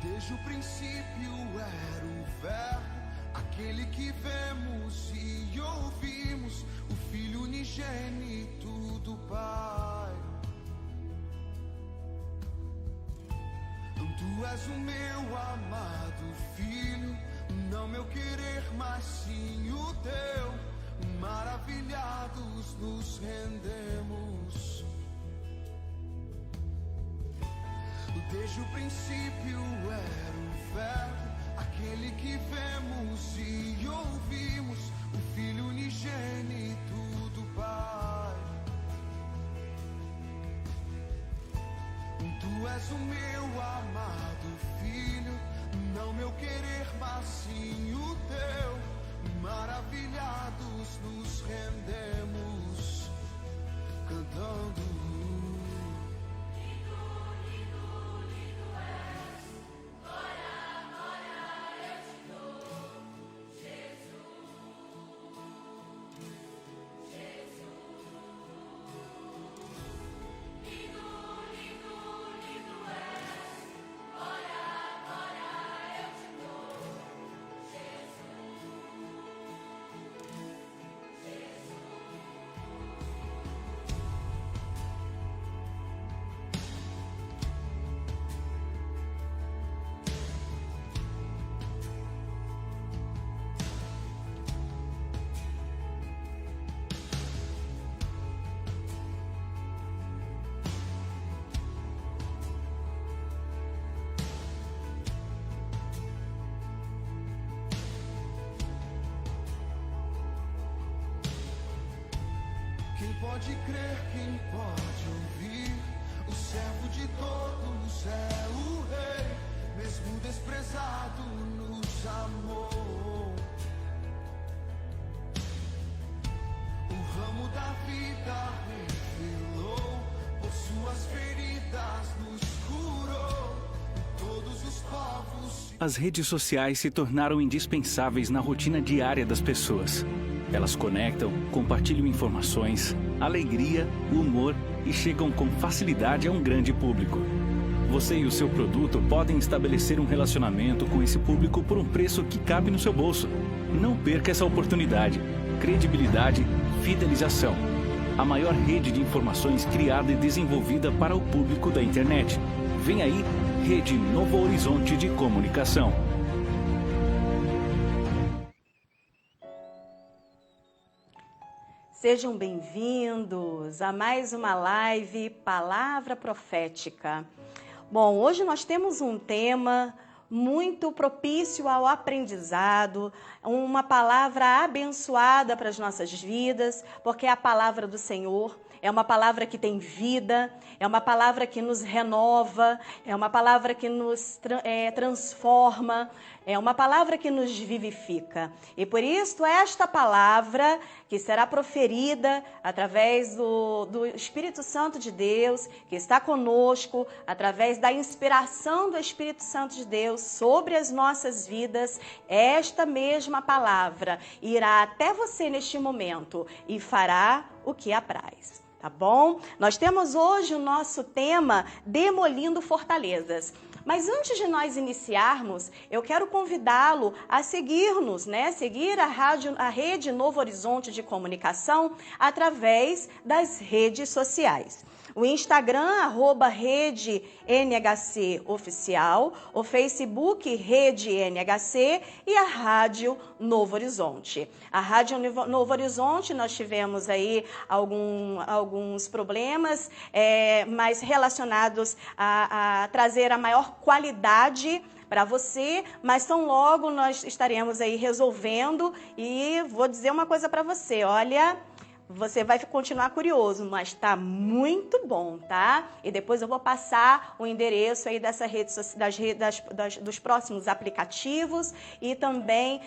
Desde o princípio era o Verbo, aquele que vemos e ouvimos, o Filho unigênito do Pai. Tu és o meu amado Filho, não meu querer, mas sim o teu. Maravilhados nos rendemos. Desde o princípio era o Verbo, aquele que vemos e ouvimos, o Filho unigênito do Pai. Tu és o meu amado Filho, não meu querer, mas sim o teu. Maravilhados nos rendemos, cantando. Quem pode crer, quem pode ouvir? O servo de todos é o Rei, mesmo desprezado nos amou. O ramo da vida revelou, por suas feridas nos curou. Todos os povos. As redes sociais se tornaram indispensáveis na rotina diária das pessoas. Elas conectam, compartilham informações, alegria, humor e chegam com facilidade a um grande público. Você e o seu produto podem estabelecer um relacionamento com esse público por um preço que cabe no seu bolso. Não perca essa oportunidade. Credibilidade, fidelização. A maior rede de informações criada e desenvolvida para o público da internet. Vem aí, Rede Novo Horizonte de Comunicação. Sejam bem-vindos a mais uma live Palavra Profética. Bom, hoje nós temos um tema muito propício ao aprendizado, uma palavra abençoada para as nossas vidas, porque é a palavra do Senhor. É uma palavra que tem vida, é uma palavra que nos renova, é uma palavra que nos transforma, é uma palavra que nos vivifica. E por isso, esta palavra que será proferida através do Espírito Santo de Deus, que está conosco, através da inspiração do Espírito Santo de Deus sobre as nossas vidas, esta mesma palavra irá até você neste momento e fará o que apraz. Tá bom? Nós temos hoje o nosso tema Demolindo Fortalezas. Mas antes de nós iniciarmos, eu quero convidá-lo a seguir-nos, seguir a Rede Novo Horizonte de Comunicação através das redes sociais. O Instagram, @Rede NHC Oficial, o Facebook Rede NHC e a Rádio Novo Horizonte. A Rádio Novo Horizonte, nós tivemos aí alguns problemas, mas relacionados a trazer a maior qualidade para você, mas tão logo nós estaremos aí resolvendo e vou dizer uma coisa para você, olha... Você vai continuar curioso, mas tá muito bom, tá? E depois eu vou passar o endereço aí dessa rede, dos próximos aplicativos e também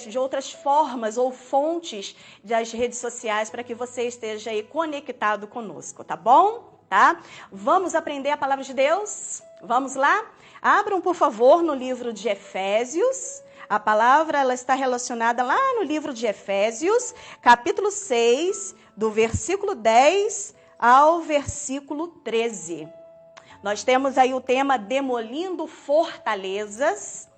de outras formas ou fontes das redes sociais para que você esteja aí conectado conosco, tá bom? Tá? Vamos aprender a palavra de Deus? Vamos lá? Abram, por favor, no livro de Efésios. A palavra ela está relacionada lá no livro de Efésios, capítulo 6, do versículo 10 ao versículo 13. Nós temos aí o tema demolindo fortalezas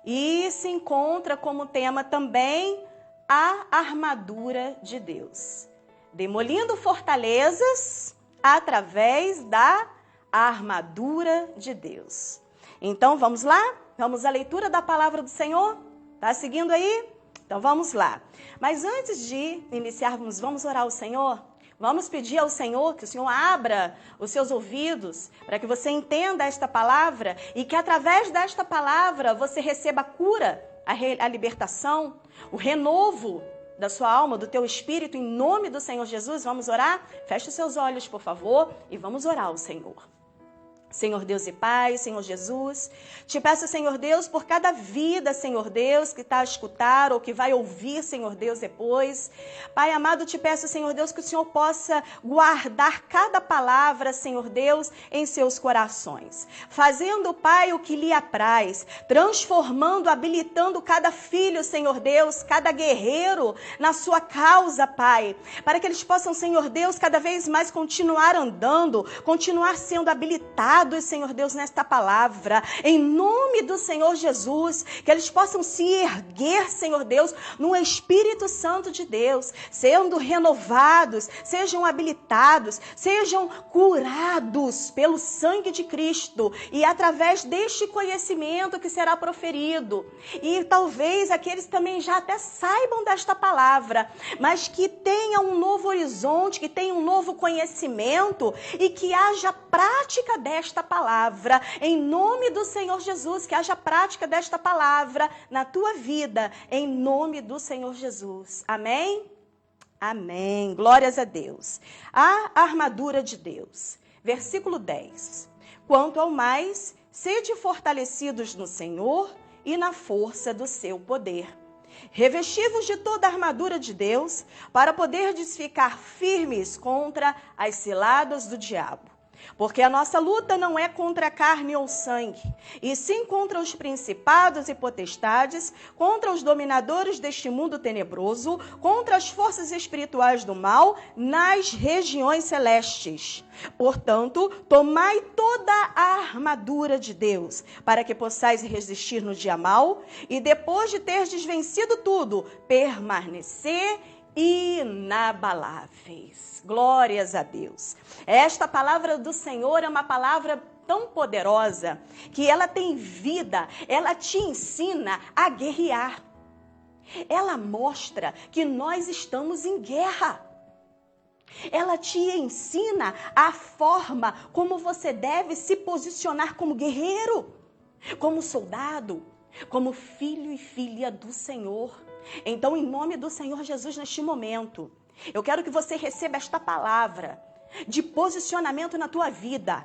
e se encontra como tema também a armadura de Deus. Demolindo fortalezas através da armadura de Deus. Então vamos lá? Vamos à leitura da palavra do Senhor? Tá seguindo aí? Então vamos lá. Mas antes de iniciarmos, vamos orar ao Senhor? Vamos pedir ao Senhor que o Senhor abra os seus ouvidos para que você entenda esta palavra e que através desta palavra você receba a cura, a libertação, o renovo da sua alma, do teu espírito, em nome do Senhor Jesus. Vamos orar? Feche os seus olhos, por favor, e vamos orar ao Senhor. Senhor Deus e Pai, Senhor Jesus, te peço, Senhor Deus, por cada vida, Senhor Deus, que está a escutar ou que vai ouvir, Senhor Deus, depois. Pai amado, te peço, Senhor Deus, que o Senhor possa guardar cada palavra, Senhor Deus, em seus corações. Fazendo, Pai, o que lhe apraz, transformando, habilitando cada filho, Senhor Deus, cada guerreiro na sua causa, Pai, para que eles possam, Senhor Deus, cada vez mais continuar andando, continuar sendo habilitados, Senhor Deus, nesta palavra, em nome do Senhor Jesus, que eles possam se erguer, Senhor Deus, no Espírito Santo de Deus, sendo renovados, sejam habilitados, sejam curados pelo sangue de Cristo e através deste conhecimento que será proferido. E talvez aqueles também já até saibam desta palavra, mas que tenham um novo horizonte, que tenham um novo conhecimento e que haja prática desta palavra, em nome do Senhor Jesus, que haja prática desta palavra na tua vida, em nome do Senhor Jesus. Amém? Amém. Glórias a Deus. A armadura de Deus. Versículo 10. Quanto ao mais, sede fortalecidos no Senhor e na força do seu poder. Revesti-vos de toda a armadura de Deus, para poderdes ficar firmes contra as ciladas do diabo. Porque a nossa luta não é contra a carne ou sangue, e sim contra os principados e potestades, contra os dominadores deste mundo tenebroso, contra as forças espirituais do mal nas regiões celestes. Portanto, tomai toda a armadura de Deus, para que possais resistir no dia mau, e depois de terdes vencido tudo, permanecer inabaláveis. Glórias a Deus. Esta palavra do Senhor é uma palavra tão poderosa que ela tem vida, ela te ensina a guerrear. Ela mostra que nós estamos em guerra. Ela te ensina a forma como você deve se posicionar como guerreiro, como soldado, como filho e filha do Senhor. Então, em nome do Senhor Jesus, neste momento, eu quero que você receba esta palavra de posicionamento na tua vida.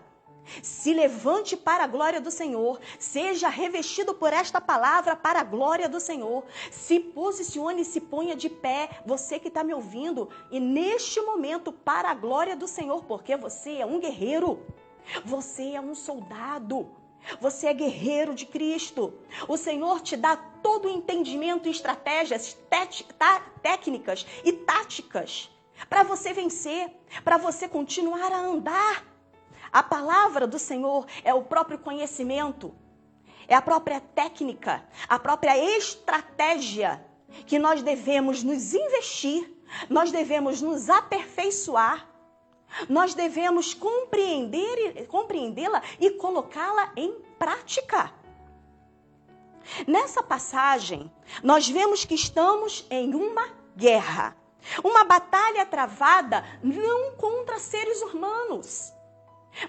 Se levante para a glória do Senhor, seja revestido por esta palavra para a glória do Senhor. Se posicione e se ponha de pé, você que está me ouvindo, e neste momento para a glória do Senhor, porque você é um guerreiro, você é um soldado. Você é guerreiro de Cristo. O Senhor te dá todo o entendimento e estratégias, técnicas e táticas para você vencer, para você continuar a andar. A palavra do Senhor é o próprio conhecimento, é a própria técnica, a própria estratégia que nós devemos nos investir, nós devemos nos aperfeiçoar. Nós devemos compreendê-la e colocá-la em prática. Nessa passagem, nós vemos que estamos em uma guerra. Uma batalha travada não contra seres humanos,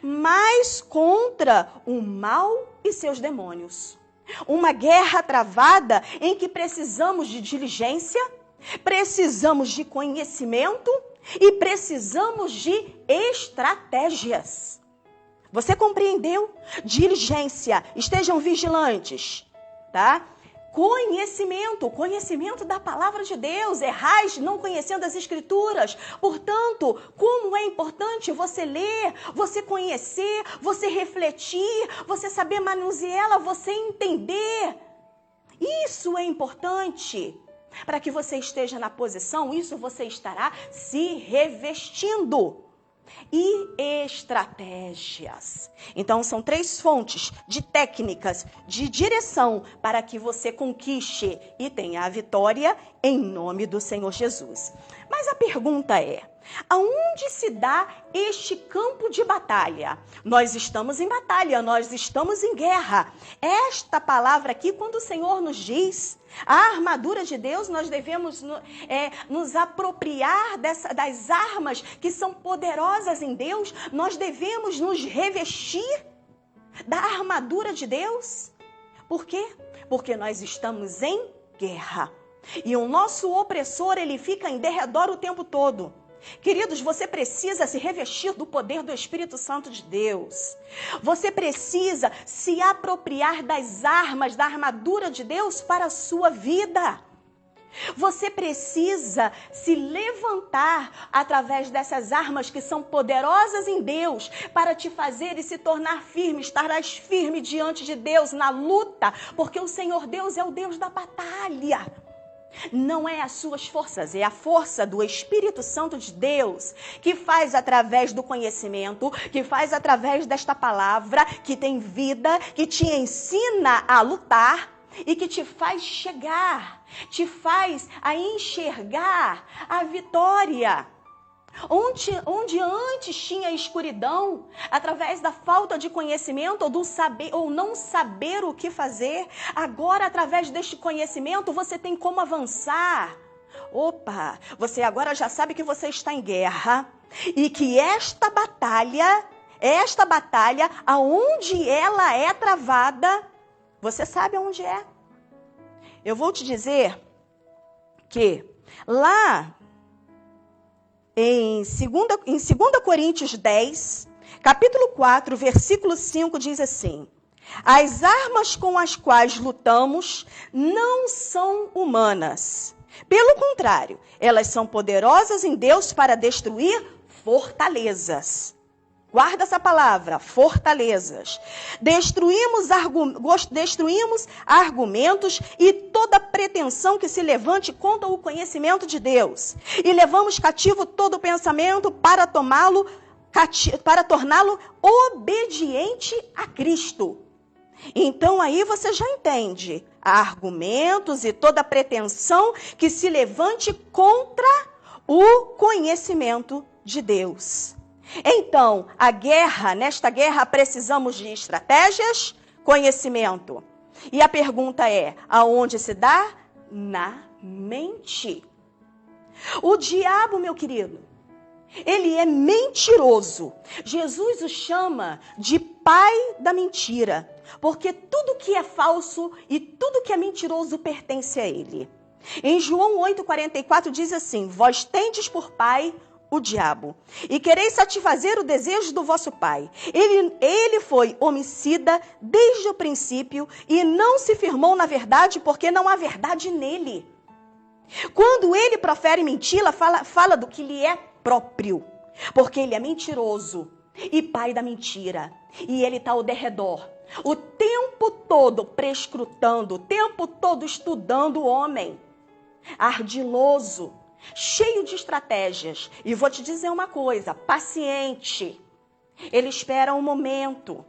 mas contra o mal e seus demônios. Uma guerra travada em que precisamos de diligência, precisamos de conhecimento e precisamos de estratégias. Você compreendeu? Diligência, estejam vigilantes, tá? Conhecimento da palavra de Deus. Errais não conhecendo as Escrituras. Portanto, como é importante você ler, você conhecer, você refletir, você saber manuseá-la, você entender. Isso é importante. Para que você esteja na posição, isso você estará se revestindo. e estratégias. Então, são 3 fontes de técnicas, de direção para que você conquiste e tenha a vitória em nome do Senhor Jesus. Mas a pergunta é: aonde se dá este campo de batalha? Nós estamos em batalha, nós estamos em guerra. Esta palavra aqui, quando o Senhor nos diz a armadura de Deus, nós devemos nos apropriar das armas que são poderosas em Deus. Nós devemos nos revestir da armadura de Deus. Por quê? Porque nós estamos em guerra. E o nosso opressor, ele fica em derredor o tempo todo. Queridos, você precisa se revestir do poder do Espírito Santo de Deus. Você precisa se apropriar das armas, da armadura de Deus para a sua vida. Você precisa se levantar através dessas armas que são poderosas em Deus para te fazer e se tornar firme. Estarás firme diante de Deus na luta, porque o Senhor Deus é o Deus da batalha. Não é as suas forças, é a força do Espírito Santo de Deus que faz através do conhecimento, que faz através desta palavra que tem vida, que te ensina a lutar e que te faz chegar, te faz a enxergar a vitória. Onde antes tinha escuridão, através da falta de conhecimento ou do saber ou não saber o que fazer, agora através deste conhecimento você tem como avançar. Opa, você agora já sabe que você está em guerra e que esta batalha, aonde ela é travada, você sabe aonde é. Eu vou te dizer que lá em 2 Coríntios 10, capítulo 4, versículo 5, diz assim: as armas com as quais lutamos não são humanas. Pelo contrário, elas são poderosas em Deus para destruir fortalezas. Guarda essa palavra, fortalezas. Destruímos argumentos e toda pretensão que se levante contra o conhecimento de Deus. E levamos cativo todo pensamento para torná-lo obediente a Cristo. Então aí você já entende. Argumentos e toda pretensão que se levante contra o conhecimento de Deus. Então, nesta guerra precisamos de estratégias, conhecimento. E a pergunta é, aonde se dá? Na mente. O diabo, meu querido, ele é mentiroso. Jesus o chama de pai da mentira, porque tudo que é falso e tudo que é mentiroso pertence a ele. Em João 8,44 diz assim: vós tendes por pai o diabo, e quereis satisfazer o desejo do vosso pai. Ele foi homicida desde o princípio e não se firmou na verdade, porque não há verdade nele. Quando ele profere mentira, fala do que lhe é próprio, porque ele é mentiroso e pai da mentira. E ele está ao derredor, o tempo todo prescrutando, o tempo todo estudando o homem, ardiloso, cheio de estratégias. E vou te dizer uma coisa, paciente. Ele espera um momento.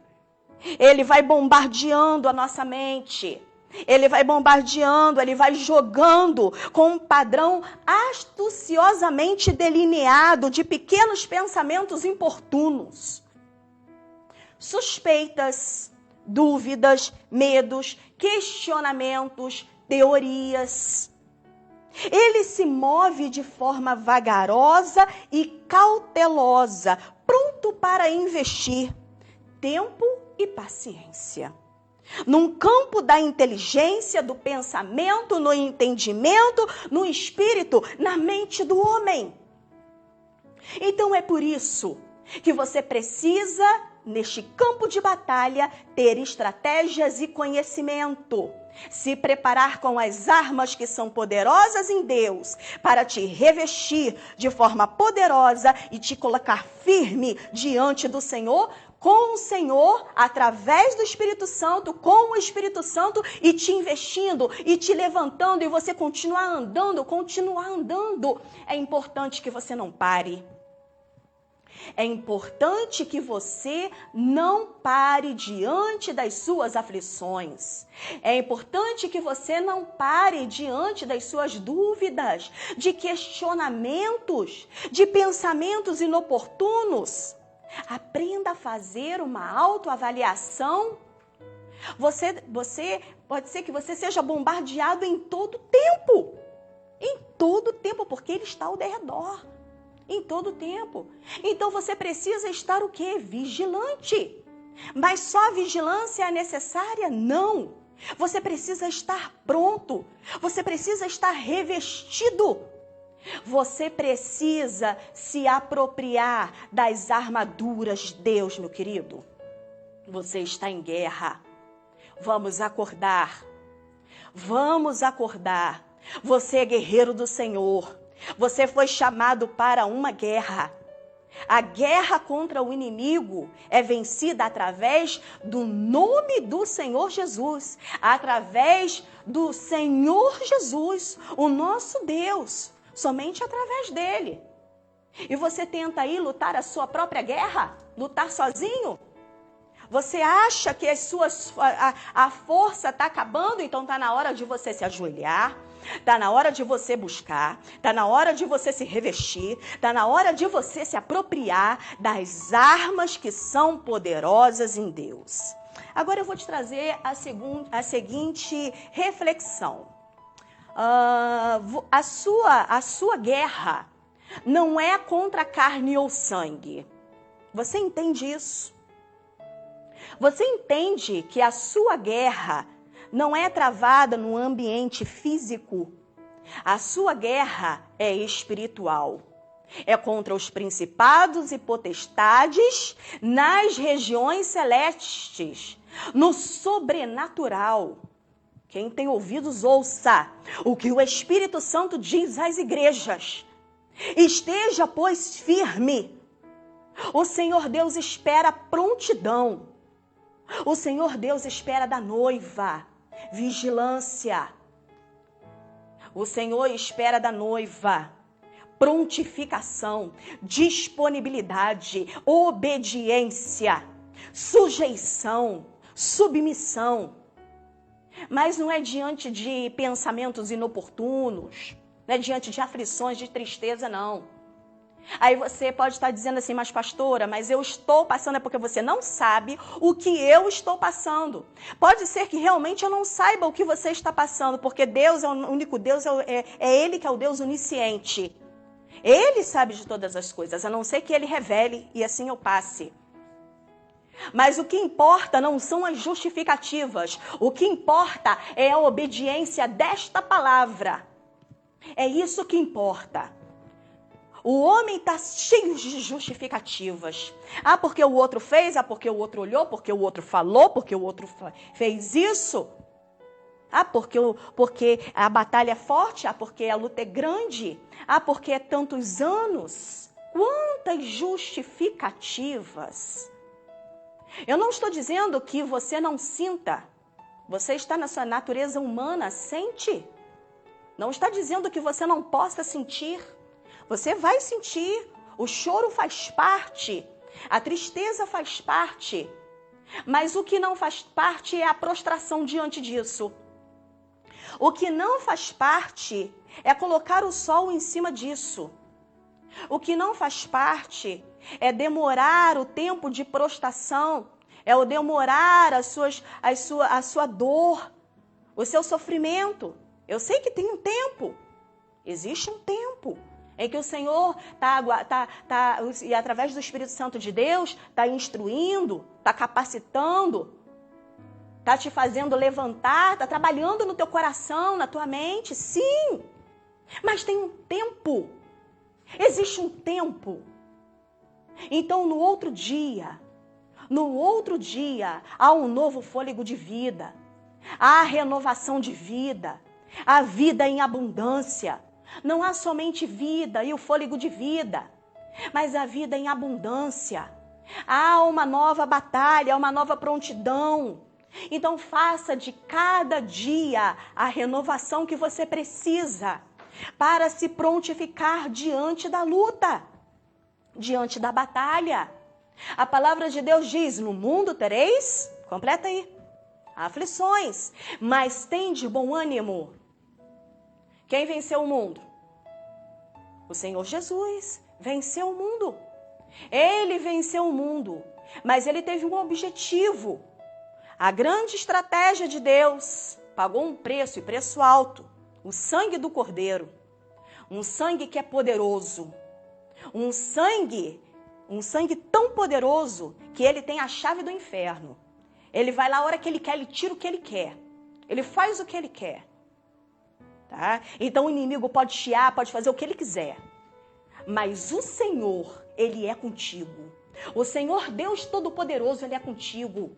Ele vai bombardeando a nossa mente. Ele vai bombardeando, ele vai jogando com um padrão astuciosamente delineado de pequenos pensamentos importunos. Suspeitas, dúvidas, medos, questionamentos, teorias. Ele se move de forma vagarosa e cautelosa, pronto para investir tempo e paciência. Num campo da inteligência, do pensamento, no entendimento, no espírito, na mente do homem. Então é por isso que você precisa, neste campo de batalha, ter estratégias e conhecimento. Se preparar com as armas que são poderosas em Deus para te revestir de forma poderosa e te colocar firme diante do Senhor, com o Senhor, através do Espírito Santo, com o Espírito Santo e te investindo e te levantando e você continuar andando. É importante que você não pare. É importante que você não pare diante das suas aflições. É importante que você não pare diante das suas dúvidas, de questionamentos, de pensamentos inoportunos. Aprenda a fazer uma autoavaliação. Você pode ser que você seja bombardeado em todo tempo. Em todo tempo, porque ele está ao redor. Em todo tempo. Então você precisa estar o quê? Vigilante. Mas só a vigilância é necessária? Não. Você precisa estar pronto. Você precisa estar revestido. Você precisa se apropriar das armaduras de Deus, meu querido. Você está em guerra. Vamos acordar. Vamos acordar. Você é guerreiro do Senhor. Você foi chamado para uma guerra. A guerra contra o inimigo é vencida através do nome do Senhor Jesus, através do Senhor Jesus, o nosso Deus, somente através dele. E você tenta aí lutar a sua própria guerra? Lutar sozinho? Você acha que a força está acabando? Então está na hora de você se ajoelhar. Está na hora de você buscar, está na hora de você se revestir, está na hora de você se apropriar das armas que são poderosas em Deus. Agora eu vou te trazer a seguinte reflexão. A sua guerra não é contra carne ou sangue. Você entende isso? Você entende que a sua guerra não é travada no ambiente físico. A sua guerra é espiritual. É contra os principados e potestades nas regiões celestes, no sobrenatural. Quem tem ouvidos, ouça o que o Espírito Santo diz às igrejas. Esteja, pois, firme. O Senhor Deus espera prontidão. O Senhor Deus espera da noiva vigilância. O Senhor espera da noiva prontificação, disponibilidade, obediência, sujeição, submissão. Mas não é diante de pensamentos inoportunos, não é diante de aflições, de tristeza, não. Aí você pode estar dizendo assim, mas pastora, mas eu estou passando, é porque você não sabe o que eu estou passando. Pode ser que realmente eu não saiba o que você está passando, porque Deus é o único Deus, é Ele que é o Deus onisciente. Ele sabe de todas as coisas, a não ser que Ele revele e assim eu passe. Mas o que importa não são as justificativas, o que importa é a obediência desta palavra. É isso que importa. O homem está cheio de justificativas. Ah, porque o outro fez, ah, porque o outro olhou, porque o outro falou, porque o outro fez isso. Ah, porque a batalha é forte, ah, porque a luta é grande, ah, porque é tantos anos. Quantas justificativas. Eu não estou dizendo que você não sinta. Você está na sua natureza humana, sente. Não está dizendo que você não possa sentir. Você vai sentir, o choro faz parte, a tristeza faz parte, mas o que não faz parte é a prostração diante disso. O que não faz parte é colocar o sol em cima disso. O que não faz parte é demorar o tempo de prostração, é o demorar a sua dor, o seu sofrimento. Eu sei que tem um tempo, existe um tempo. Em que o Senhor e através do Espírito Santo de Deus, está instruindo, está capacitando, está te fazendo levantar, está trabalhando no teu coração, na tua mente, sim. Mas tem um tempo, existe um tempo. Então, no outro dia, há um novo fôlego de vida, há renovação de vida, há vida em abundância. Não há somente vida e o fôlego de vida, mas a vida em abundância. Há uma nova batalha, uma nova prontidão. Então faça de cada dia a renovação que você precisa para se prontificar diante da luta. diante da batalha. A palavra de Deus diz, no mundo tereis, completa aí, aflições, mas tende bom ânimo. Quem venceu o mundo? O Senhor Jesus venceu o mundo. Ele venceu o mundo, mas ele teve um objetivo. A grande estratégia de Deus pagou um preço, e preço alto, o sangue do Cordeiro. Um sangue que é poderoso. Um sangue tão poderoso que ele tem a chave do inferno. Ele vai lá a hora que ele quer, ele tira o que ele quer. Ele faz o que ele quer. Tá? Então o inimigo pode chiar, pode fazer o que ele quiser. Mas o Senhor, ele é contigo. O Senhor Deus Todo-Poderoso, ele é contigo.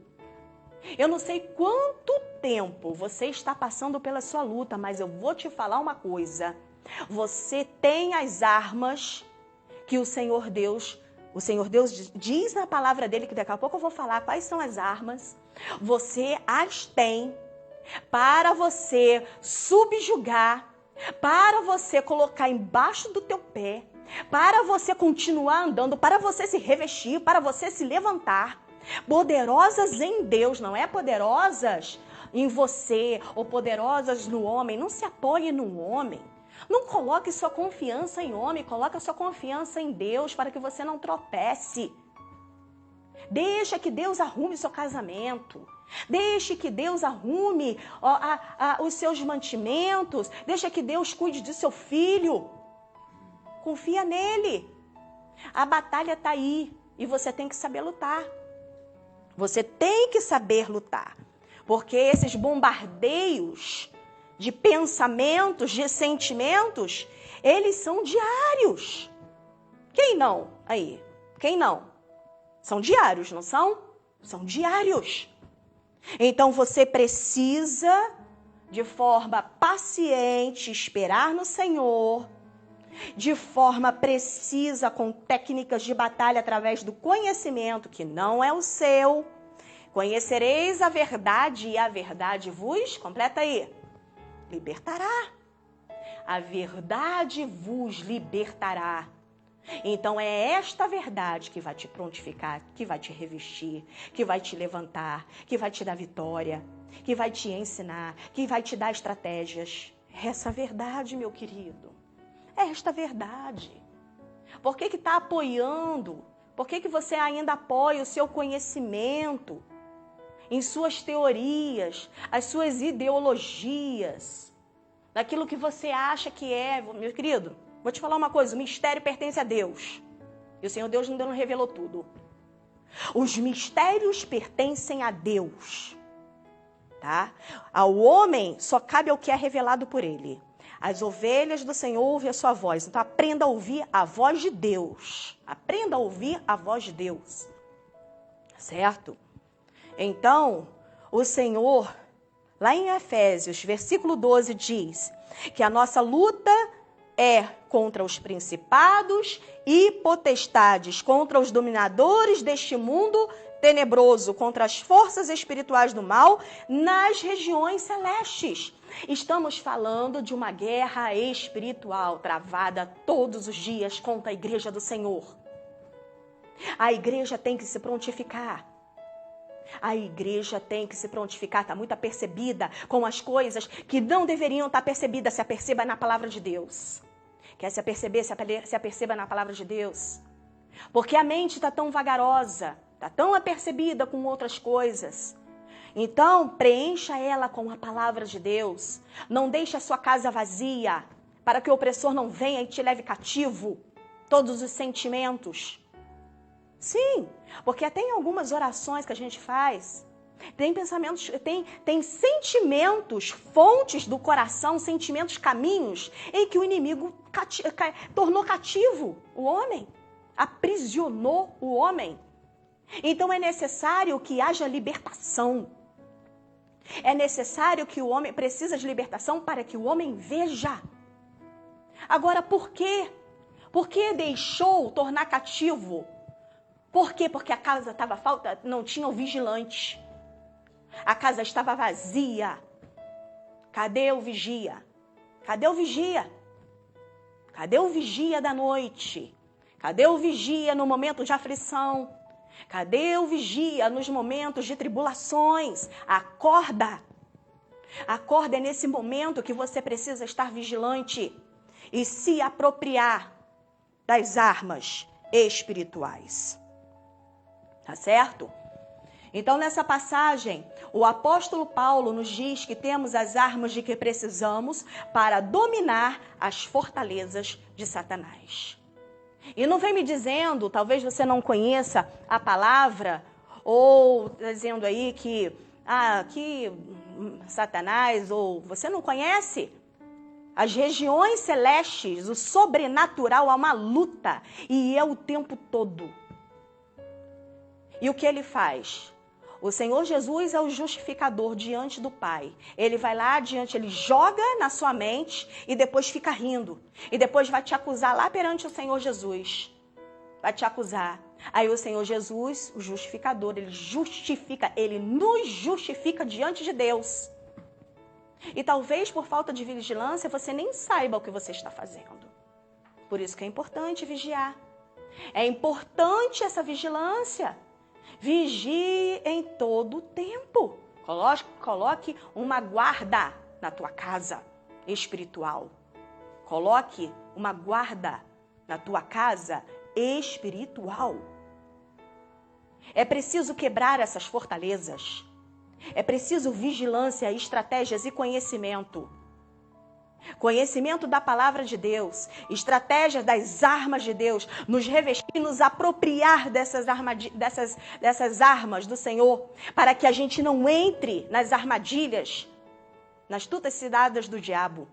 Eu não sei quanto tempo você está passando pela sua luta, mas eu vou te falar uma coisa. Você tem as armas que o Senhor Deus diz na palavra dele, que daqui a pouco eu vou falar quais são as armas. Você as tem para você subjugar, para você colocar embaixo do teu pé, para você continuar andando, para você se revestir, para você se levantar. Poderosas em Deus, não é poderosas em você ou poderosas no homem. Não se apoie no homem. Não coloque sua confiança em homem, coloque a sua confiança em Deus para que você não tropece. Deixa que Deus arrume seu casamento. Deixe que Deus arrume os seus mantimentos. Deixa que Deus cuide do seu filho. Confia nele. A batalha está aí e você tem que saber lutar. Você tem que saber lutar. Porque esses bombardeios de pensamentos, de sentimentos, eles são diários. Quem não? Aí, quem não? São diários, não são? São diários. Então você precisa, de forma paciente, esperar no Senhor, de forma precisa, com técnicas de batalha através do conhecimento, que não é o seu. Conhecereis a verdade e a verdade vos, completa aí, libertará. A verdade vos libertará. Então é esta verdade que vai te prontificar, que vai te revestir, que vai te levantar, que vai te dar vitória, que vai te ensinar, que vai te dar estratégias. Essa verdade, meu querido, é esta verdade. Por que está apoiando? Por que você ainda apoia o seu conhecimento em suas teorias, as suas ideologias, daquilo que você acha que é? Meu querido, vou te falar uma coisa, o mistério pertence a Deus. E o Senhor Deus ainda não revelou tudo. Os mistérios pertencem a Deus. Tá? Ao homem só cabe o que é revelado por ele. As ovelhas do Senhor ouvem a sua voz. Então aprenda a ouvir a voz de Deus. Aprenda a ouvir a voz de Deus. Certo? Então, o Senhor, lá em Efésios, versículo 12, diz que a nossa luta é contra os principados e potestades, contra os dominadores deste mundo tenebroso, contra as forças espirituais do mal nas regiões celestes. Estamos falando de uma guerra espiritual travada todos os dias contra a igreja do Senhor. A igreja tem que se prontificar. A igreja tem que se prontificar, está muito apercebida com as coisas que não deveriam estar percebidas. Se aperceba na palavra de Deus. Quer se aperceber? Se aperceba na palavra de Deus. Porque a mente está tão vagarosa, está tão apercebida com outras coisas. Então, preencha ela com a palavra de Deus. Não deixe a sua casa vazia, para que o opressor não venha e te leve cativo todos os sentimentos. Sim, porque até em algumas orações que a gente faz, tem pensamentos, tem sentimentos, fontes do coração, sentimentos, caminhos, em que o inimigo tornou cativo o homem, aprisionou o homem. Então é necessário que haja libertação. É necessário que o homem precisa de libertação para que o homem veja. Agora, por quê? Por que deixou tornar cativo? Por quê? Porque a casa estava falta, não tinha o vigilante. A casa estava vazia. Cadê o vigia? Cadê o vigia? Cadê o vigia da noite? Cadê o vigia no momento de aflição? Cadê o vigia nos momentos de tribulações? Acorda! Acorda, é nesse momento que você precisa estar vigilante e se apropriar das armas espirituais. Tá certo? Então, nessa passagem, o apóstolo Paulo nos diz que temos as armas de que precisamos para dominar as fortalezas de Satanás. E não vem me dizendo, talvez você não conheça a palavra, ou dizendo aí que Satanás, ou você não conhece as regiões celestes, o sobrenatural, há uma luta, e é o tempo todo. E o que ele faz? O Senhor Jesus é o justificador diante do Pai. Ele vai lá adiante, ele joga na sua mente e depois fica rindo. E depois vai te acusar lá perante o Senhor Jesus. Vai te acusar. Aí o Senhor Jesus, o justificador, ele justifica, ele nos justifica diante de Deus. E talvez por falta de vigilância você nem saiba o que você está fazendo. Por isso que é importante vigiar. É importante essa vigilância. Vigie em todo o tempo. Coloque uma guarda na tua casa espiritual. Coloque uma guarda na tua casa espiritual. É preciso quebrar essas fortalezas. É preciso vigilância, estratégias e conhecimento. Conhecimento da palavra de Deus, estratégias das armas de Deus, nos revestir, nos apropriar dessas armas do Senhor, para que a gente não entre nas armadilhas, nas astutas ciladas do diabo.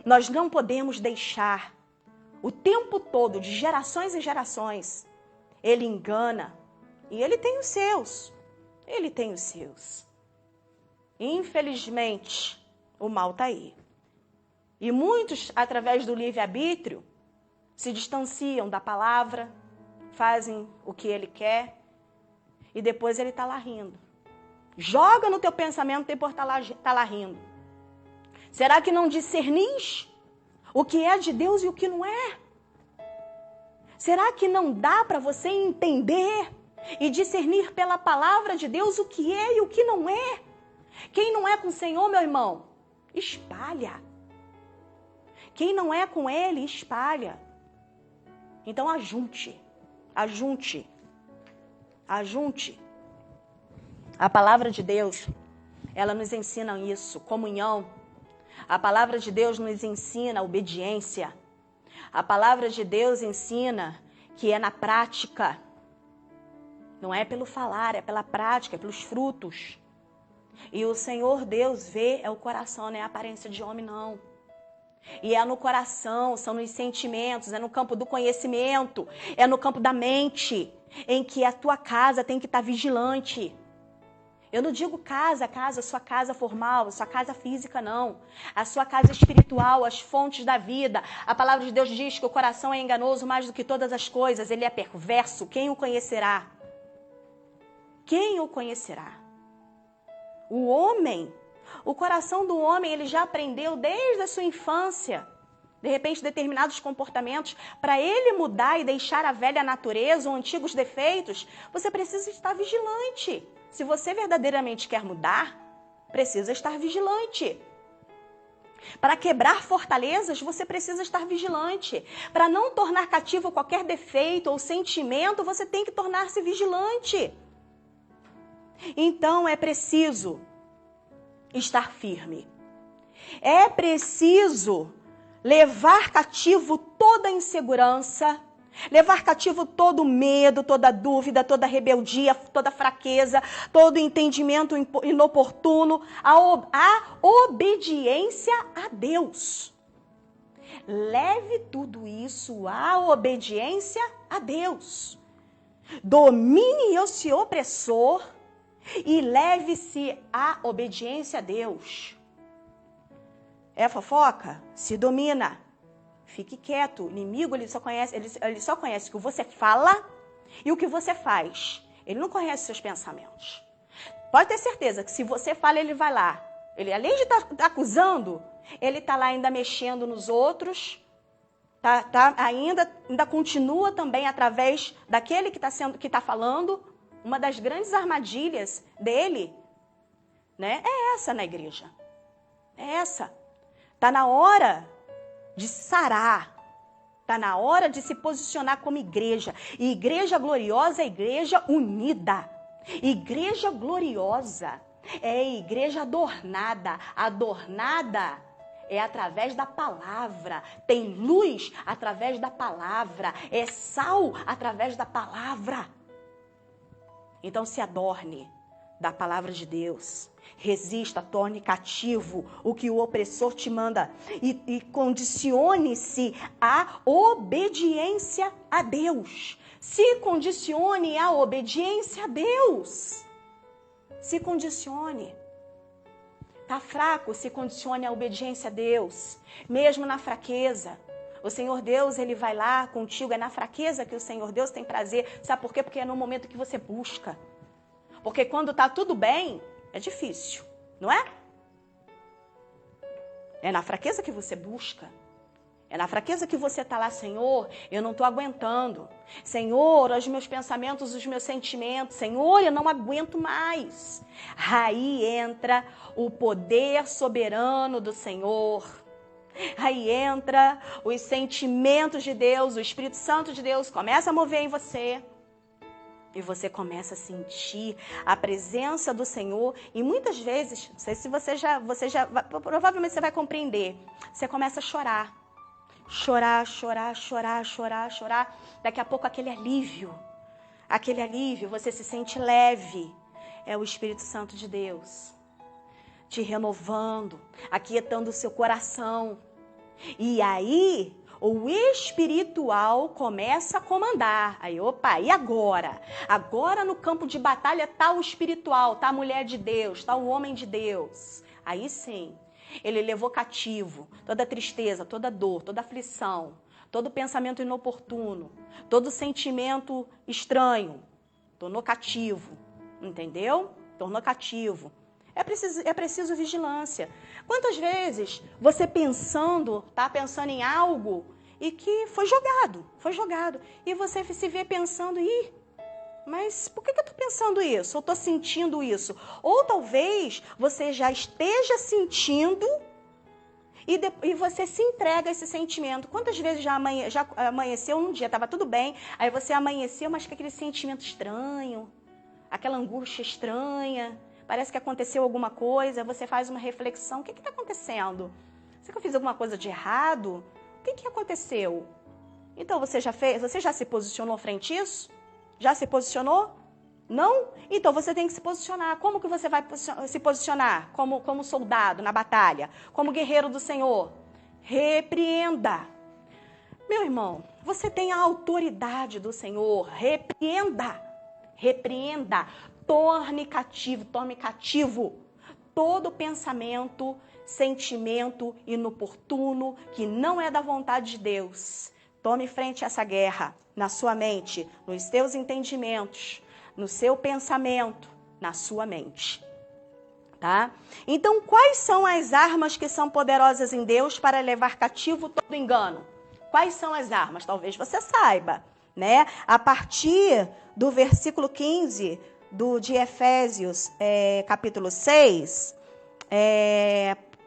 Nós não podemos deixar o tempo todo, de gerações em gerações, ele engana, e ele tem os seus, Infelizmente, o mal está aí. E muitos, através do livre-arbítrio, se distanciam da palavra, fazem o que ele quer e depois ele está lá rindo. Joga no teu pensamento e depois está lá rindo. Será que não discernis o que é de Deus e o que não é? Será que não dá para você entender e discernir pela palavra de Deus o que é e o que não é? Quem não é com o Senhor, meu irmão, espalha. Quem não é com ele, espalha. Então ajunte. A palavra de Deus, ela nos ensina isso, comunhão. A palavra de Deus nos ensina obediência. A palavra de Deus ensina que é na prática. Não é pelo falar, é pela prática, é pelos frutos. E o Senhor Deus vê é o coração, não é a aparência de homem, não. E é no coração, são nos sentimentos, é no campo do conhecimento, é no campo da mente, em que a tua casa tem que estar vigilante. Eu não digo sua casa formal, sua casa física, não. A sua casa espiritual, as fontes da vida. A palavra de Deus diz que o coração é enganoso mais do que todas as coisas, ele é perverso. Quem o conhecerá? Quem o conhecerá? O homem. O coração do homem, ele já aprendeu desde a sua infância, de repente, determinados comportamentos. Para ele mudar e deixar a velha natureza ou antigos defeitos, você precisa estar vigilante. Se você verdadeiramente quer mudar, precisa estar vigilante. Para quebrar fortalezas, você precisa estar vigilante. Para não tornar cativo qualquer defeito ou sentimento, você tem que tornar-se vigilante. Então, é preciso estar firme. É preciso levar cativo toda insegurança, levar cativo todo medo, toda dúvida, toda rebeldia, toda fraqueza, todo entendimento inoportuno, a obediência a Deus. Leve tudo isso à obediência a Deus. Domine esse opressor e leve-se à obediência a Deus. É fofoca? Se domina. Fique quieto. O inimigo, ele só conhece o que você fala e o que você faz. Ele não conhece seus pensamentos. Pode ter certeza que se você fala, ele vai lá. Ele, além de estar acusando, ele está lá ainda mexendo nos outros, Ainda continua também através daquele que está falando. Uma das grandes armadilhas dele, né, é essa na igreja. É essa. Está na hora de sarar. Está na hora de se posicionar como igreja. E igreja gloriosa é igreja unida. Igreja gloriosa é igreja adornada. Adornada é através da palavra. Tem luz através da palavra. É sal através da palavra. Então se adorne da palavra de Deus. Resista, torne cativo o que o opressor te manda. E condicione-se à obediência a Deus. Se condicione à obediência a Deus. Se condicione. Está fraco, se condicione à obediência a Deus. Mesmo na fraqueza. O Senhor Deus, Ele vai lá contigo. É na fraqueza que o Senhor Deus tem prazer. Sabe por quê? Porque é no momento que você busca. Porque quando está tudo bem, é difícil, não é? É na fraqueza que você busca. É na fraqueza que você está lá, Senhor, eu não estou aguentando. Senhor, os meus pensamentos, os meus sentimentos, Senhor, eu não aguento mais. Aí entra o poder soberano do Senhor. Aí entra os sentimentos de Deus, o Espírito Santo de Deus começa a mover em você. E você começa a sentir a presença do Senhor. E muitas vezes, não sei se você já provavelmente você vai compreender. Você começa a chorar. Chorar. Daqui a pouco aquele alívio, você se sente leve. É o Espírito Santo de Deus te renovando, aquietando o seu coração. E aí o espiritual começa a comandar. Aí, opa, e agora? Agora no campo de batalha está o espiritual, está a mulher de Deus, está o homem de Deus. Aí sim, ele levou cativo toda tristeza, toda dor, toda aflição, todo pensamento inoportuno, todo sentimento estranho. Tornou cativo, entendeu? Tornou cativo. É preciso vigilância. Quantas vezes você tá pensando em algo e que foi jogado. E você se vê pensando, mas por que eu estou pensando isso? Eu estou sentindo isso. Ou talvez você já esteja sentindo e você se entrega a esse sentimento. Quantas vezes já amanheceu um dia, estava tudo bem, aí você amanheceu, mas com aquele sentimento estranho, aquela angústia estranha, parece que aconteceu alguma coisa, você faz uma reflexão, o que está acontecendo? Será que eu fiz alguma coisa de errado? O que aconteceu? Então você já se posicionou frente a isso? Já se posicionou? Não? Então você tem que se posicionar. Como que você vai se posicionar? Como soldado na batalha, como guerreiro do Senhor. Repreenda. Meu irmão, você tem a autoridade do Senhor. Repreenda. Tome cativo todo pensamento, sentimento inoportuno que não é da vontade de Deus. Tome frente a essa guerra na sua mente, nos seus entendimentos, no seu pensamento, na sua mente. Tá? Então, quais são as armas que são poderosas em Deus para levar cativo todo engano? Quais são as armas? Talvez você saiba, né? A partir do versículo 15 de Efésios, capítulo 6,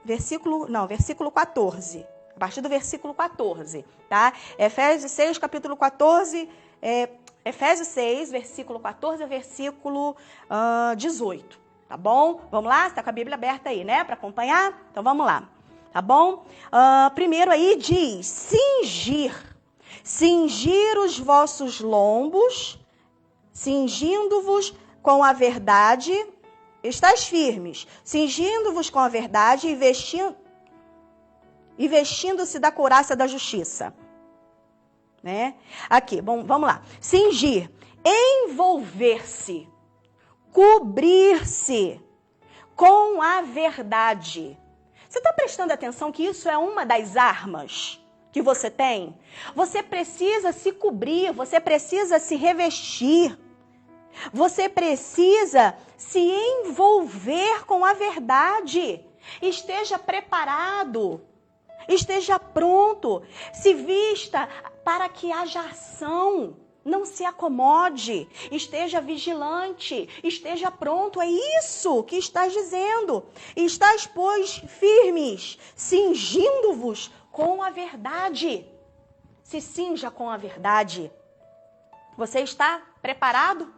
versículo 14. A partir do versículo 14, tá? Efésios 6, capítulo 14, Efésios 6, versículo 14 ao versículo 18, tá bom? Vamos lá? Você está com a Bíblia aberta aí, né? Para acompanhar? Então vamos lá, tá bom? Primeiro aí diz, cingir os vossos lombos, cingindo-vos com a verdade, estáis firmes, cingindo-vos com a verdade e vestindo-se da couraça da justiça. Né? Aqui, bom, vamos lá. Cingir, envolver-se, cobrir-se com a verdade. Você está prestando atenção que isso é uma das armas que você tem? Você precisa se cobrir, você precisa se revestir. Você precisa se envolver com a verdade. Esteja preparado. Esteja pronto, se vista para que haja ação. Não se acomode, esteja vigilante, esteja pronto. É isso que estás dizendo. Estais, pois, firmes, cingindo-vos com a verdade. Se cinja com a verdade. Você está preparado?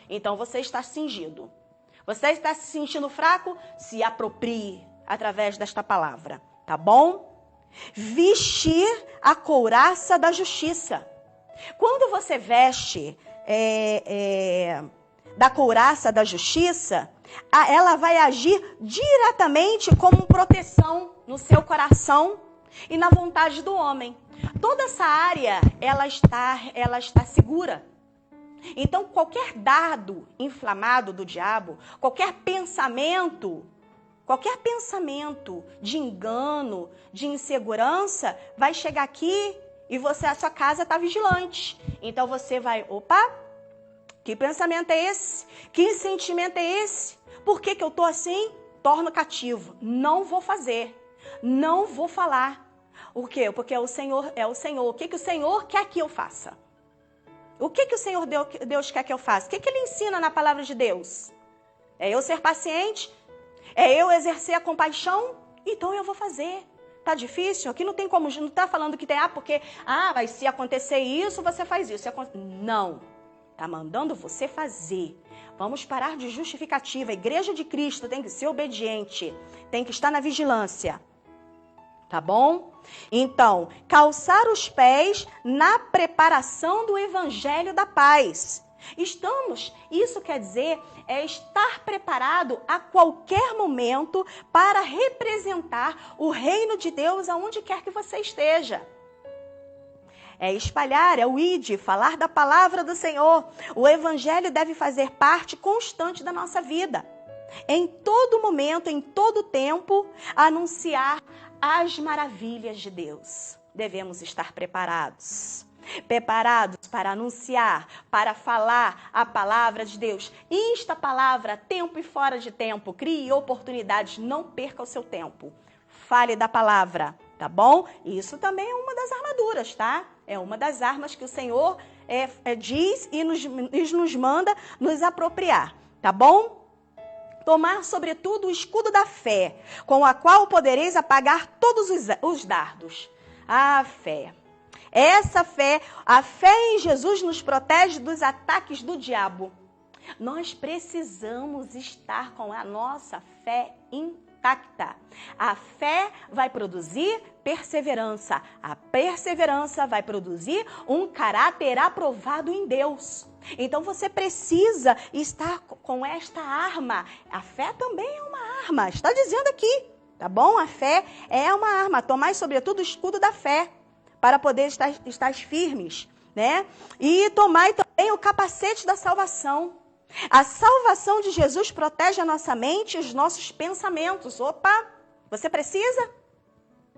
Então você está cingido. Você está se sentindo fraco? Se aproprie através desta palavra, tá bom? Vestir a couraça da justiça. Quando você veste da couraça da justiça, ela vai agir diretamente como proteção no seu coração e na vontade do homem. Toda essa área, ela está segura. Então, qualquer dardo inflamado do diabo, qualquer pensamento de engano, de insegurança, vai chegar aqui e a sua casa está vigilante. Então você vai, que pensamento é esse? Que sentimento é esse? Por que eu estou assim? Torno cativo. Não vou fazer. Não vou falar. O quê? Porque o Senhor é o Senhor. O que o Senhor quer que eu faça? O que o Senhor Deus quer que eu faça? O que Ele ensina na palavra de Deus? É eu ser paciente? É eu exercer a compaixão? Então eu vou fazer. Tá difícil? Aqui não tem como, não tá falando que tem, mas se acontecer isso, você faz isso. Não. Tá mandando você fazer. Vamos parar de justificativa. A igreja de Cristo tem que ser obediente. Tem que estar na vigilância. Tá bom? Então, calçar os pés na preparação do evangelho da paz. Isso quer dizer, estar preparado a qualquer momento para representar o reino de Deus aonde quer que você esteja. É espalhar, é o ide, falar da palavra do Senhor. O evangelho deve fazer parte constante da nossa vida. Em todo momento, em todo tempo, anunciar as maravilhas de Deus. Devemos estar preparados. Preparados para anunciar, para falar a palavra de Deus. Insta a palavra, tempo e fora de tempo. Crie oportunidades, não perca o seu tempo. Fale da palavra, tá bom? Isso também é uma das armaduras, tá? É uma das armas que o Senhor diz e nos manda nos apropriar, tá bom? Tomar, sobretudo, o escudo da fé, com a qual podereis apagar todos os dardos. A fé. A fé em Jesus nos protege dos ataques do diabo. Nós precisamos estar com a nossa fé intacta. A fé vai produzir perseverança. A perseverança vai produzir um caráter aprovado em Deus. Então você precisa estar com esta arma. A fé também é uma arma. Está dizendo aqui, tá bom? A fé é uma arma. Tomai, sobretudo, o escudo da fé, para poder estar firmes, né? E tomai também o capacete da salvação. A salvação de Jesus protege a nossa mente e os nossos pensamentos. Você precisa?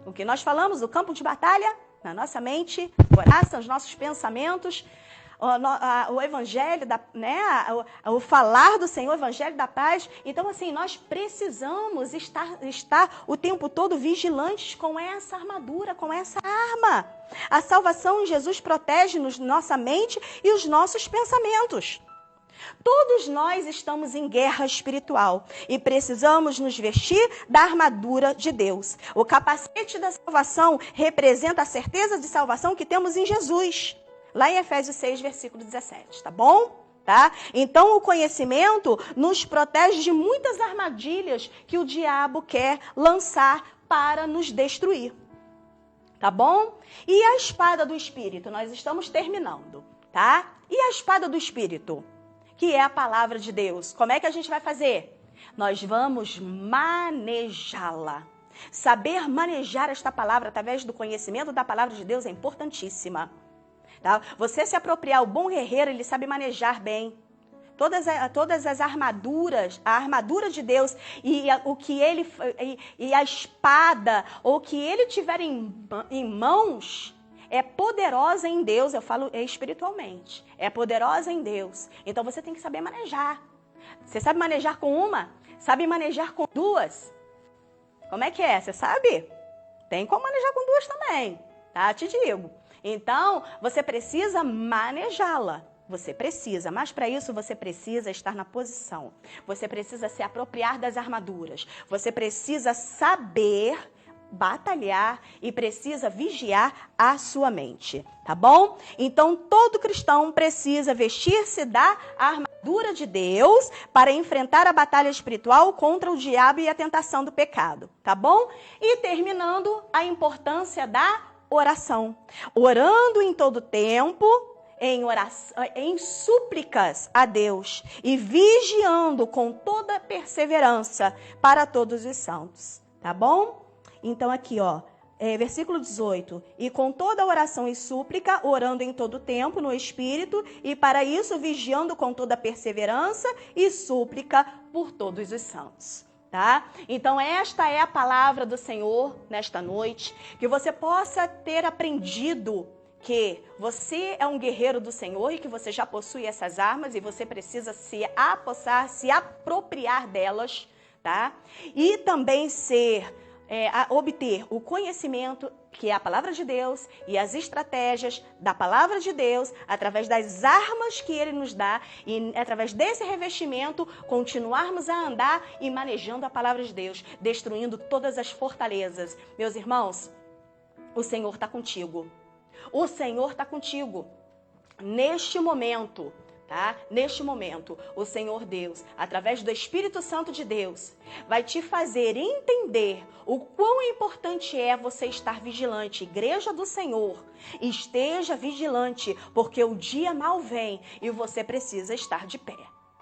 O que nós falamos, o campo de batalha, na nossa mente, coração, os nossos pensamentos, o evangelho, o falar do Senhor, o evangelho da paz. Então, assim, nós precisamos estar o tempo todo vigilantes com essa armadura, com essa arma. A salvação em Jesus protege nossa mente e os nossos pensamentos. Todos nós estamos em guerra espiritual e precisamos nos vestir da armadura de Deus. O capacete da salvação representa a certeza de salvação que temos em Jesus. Lá em Efésios 6, versículo 17, tá bom? Tá? Então, o conhecimento nos protege de muitas armadilhas que o diabo quer lançar para nos destruir. Tá bom? E a espada do Espírito? Nós estamos terminando, tá? E a espada do Espírito? Que é a palavra de Deus. Como é que a gente vai fazer? Nós vamos manejá-la. Saber manejar esta palavra através do conhecimento da palavra de Deus é importantíssima. Tá? Você se apropriar, o bom guerreiro, ele sabe manejar bem. Todas as armaduras, a armadura de Deus e a espada, ou o que ele tiver em mãos, é poderosa em Deus. Eu falo espiritualmente. É poderosa em Deus. Então você tem que saber manejar. Você sabe manejar com uma? Sabe manejar com duas? Como é que é? Você sabe? Tem como manejar com 2 também, tá? Te digo. Então, você precisa manejá-la. Você precisa, mas para isso você precisa estar na posição. Você precisa se apropriar das armaduras. Você precisa saber batalhar e precisa vigiar a sua mente, tá bom? Então, todo cristão precisa vestir-se da armadura de Deus para enfrentar a batalha espiritual contra o diabo e a tentação do pecado, tá bom? E terminando, a importância da oração. Orando em todo tempo, em oração, em súplicas a Deus e vigiando com toda perseverança para todos os santos, tá bom? Então aqui, ó, versículo 18. E com toda oração e súplica, orando em todo tempo no Espírito, e para isso vigiando com toda perseverança e súplica por todos os santos. Tá? Então esta é a palavra do Senhor nesta noite, que você possa ter aprendido que você é um guerreiro do Senhor e que você já possui essas armas e você precisa se apossar, se apropriar delas, tá? E também obter o conhecimento que é a palavra de Deus e as estratégias da palavra de Deus através das armas que Ele nos dá e através desse revestimento continuarmos a andar e manejando a palavra de Deus, destruindo todas as fortalezas. Meus irmãos, o Senhor está contigo. O Senhor está contigo. Neste momento, tá? Neste momento, o Senhor Deus, através do Espírito Santo de Deus, vai te fazer entender o quão importante é você estar vigilante. Igreja do Senhor, esteja vigilante, porque o dia mal vem e você precisa estar de pé,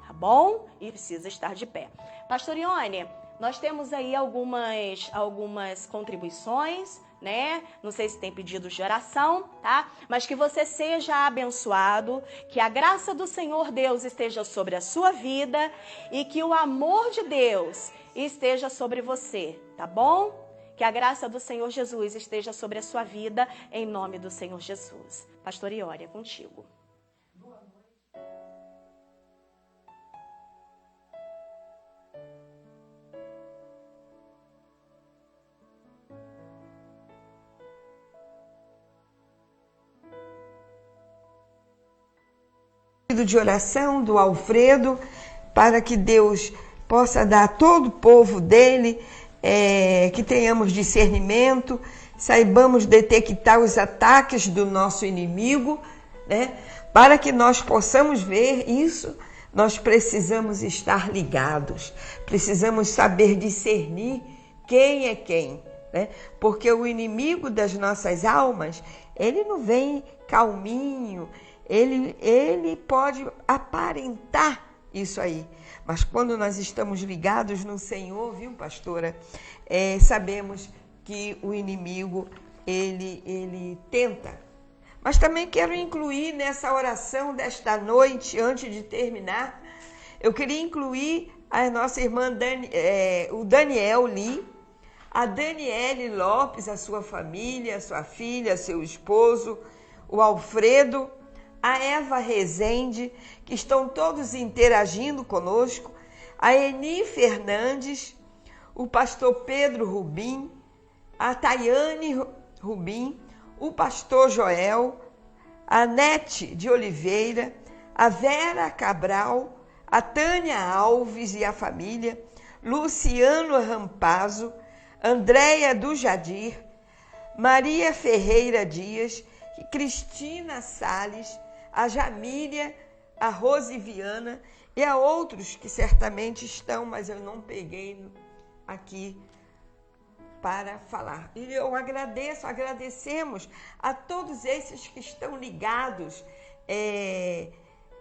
tá bom? E precisa estar de pé. Pastor Ione, nós temos aí algumas contribuições, né? Não sei se tem pedidos de oração, tá? Mas que você seja abençoado, que a graça do Senhor Deus esteja sobre a sua vida e que o amor de Deus esteja sobre você, tá bom? Que a graça do Senhor Jesus esteja sobre a sua vida, em nome do Senhor Jesus. Pastor Ione, é contigo. De oração do Alfredo, para que Deus possa dar a todo o povo dele, que tenhamos discernimento, saibamos detectar os ataques do nosso inimigo, né? Para que nós possamos ver isso, nós precisamos estar ligados, precisamos saber discernir quem é quem, né? Porque o inimigo das nossas almas, ele não vem calminho, ele pode aparentar isso aí, mas quando nós estamos ligados no Senhor, viu, pastora, sabemos que o inimigo, ele tenta. Mas também quero incluir nessa oração desta noite, antes de terminar, eu queria incluir a nossa irmã o Daniel Lee, a Daniele Lopes, a sua família, a sua filha, seu esposo, o Alfredo, a Eva Rezende, que estão todos interagindo conosco, a Eni Fernandes, o pastor Pedro Rubim, a Tayane Rubim, o pastor Joel, a Nete de Oliveira, a Vera Cabral, a Tânia Alves e a família, Luciano Rampazzo, Andréia do Jadir, Maria Ferreira Dias, Cristina Salles, a Jamília, a Rosiviana e a outros que certamente estão, mas eu não peguei aqui para falar. E eu agradecemos a todos esses que estão ligados,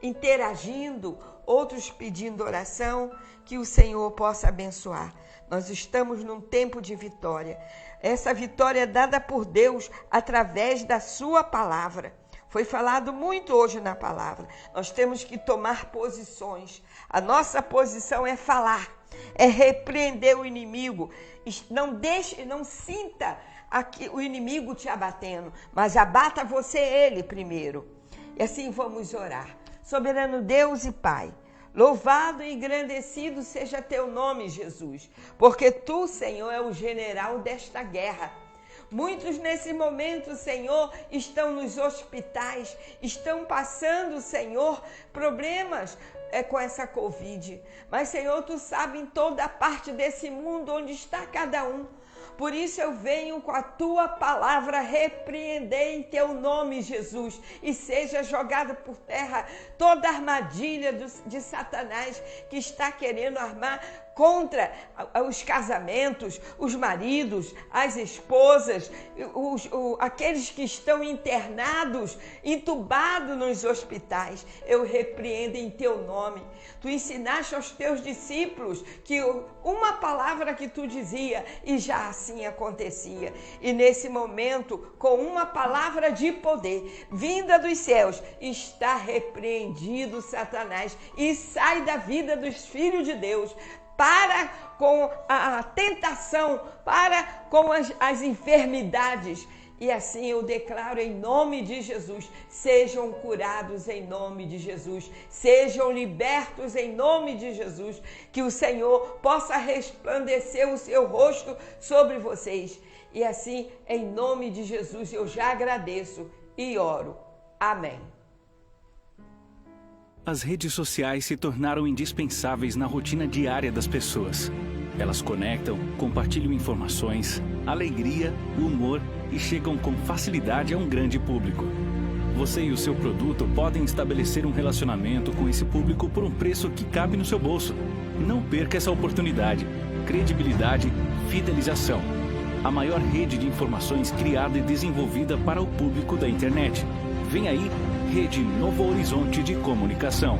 interagindo, outros pedindo oração, que o Senhor possa abençoar. Nós estamos num tempo de vitória. Essa vitória é dada por Deus através da sua palavra. Foi falado muito hoje na palavra. Nós temos que tomar posições. A nossa posição é falar, é repreender o inimigo. Não sinta o inimigo te abatendo, mas abata você ele primeiro. E assim vamos orar. Soberano Deus e Pai, louvado e engrandecido seja teu nome, Jesus, porque tu, Senhor, é o general desta guerra. Muitos nesse momento, Senhor, estão nos hospitais, estão passando, Senhor, problemas com essa Covid. Mas, Senhor, Tu sabe em toda parte desse mundo onde está cada um. Por isso eu venho com a Tua palavra repreender em Teu nome, Jesus, e seja jogada por terra toda armadilha de Satanás que está querendo armar contra os casamentos, os maridos, as esposas, aqueles que estão internados, entubados nos hospitais. Eu repreendo em Teu nome. Tu ensinaste aos Teus discípulos que uma palavra que Tu dizia e já assim acontecia. E nesse momento, com uma palavra de poder vinda dos céus, está repreendido Satanás e sai da vida dos filhos de Deus. Para com a tentação, para com as enfermidades. E assim eu declaro em nome de Jesus, sejam curados em nome de Jesus, sejam libertos em nome de Jesus, que o Senhor possa resplandecer o seu rosto sobre vocês. E assim, em nome de Jesus, eu já agradeço e oro. Amém. As redes sociais se tornaram indispensáveis na rotina diária das pessoas. Elas conectam, compartilham informações, alegria, humor e chegam com facilidade a um grande público. Você e o seu produto podem estabelecer um relacionamento com esse público por um preço que cabe no seu bolso. Não perca essa oportunidade. Credibilidade, fidelização. A maior rede de informações criada e desenvolvida para o público da internet. Vem aí, Rede Novo Horizonte de Comunicação.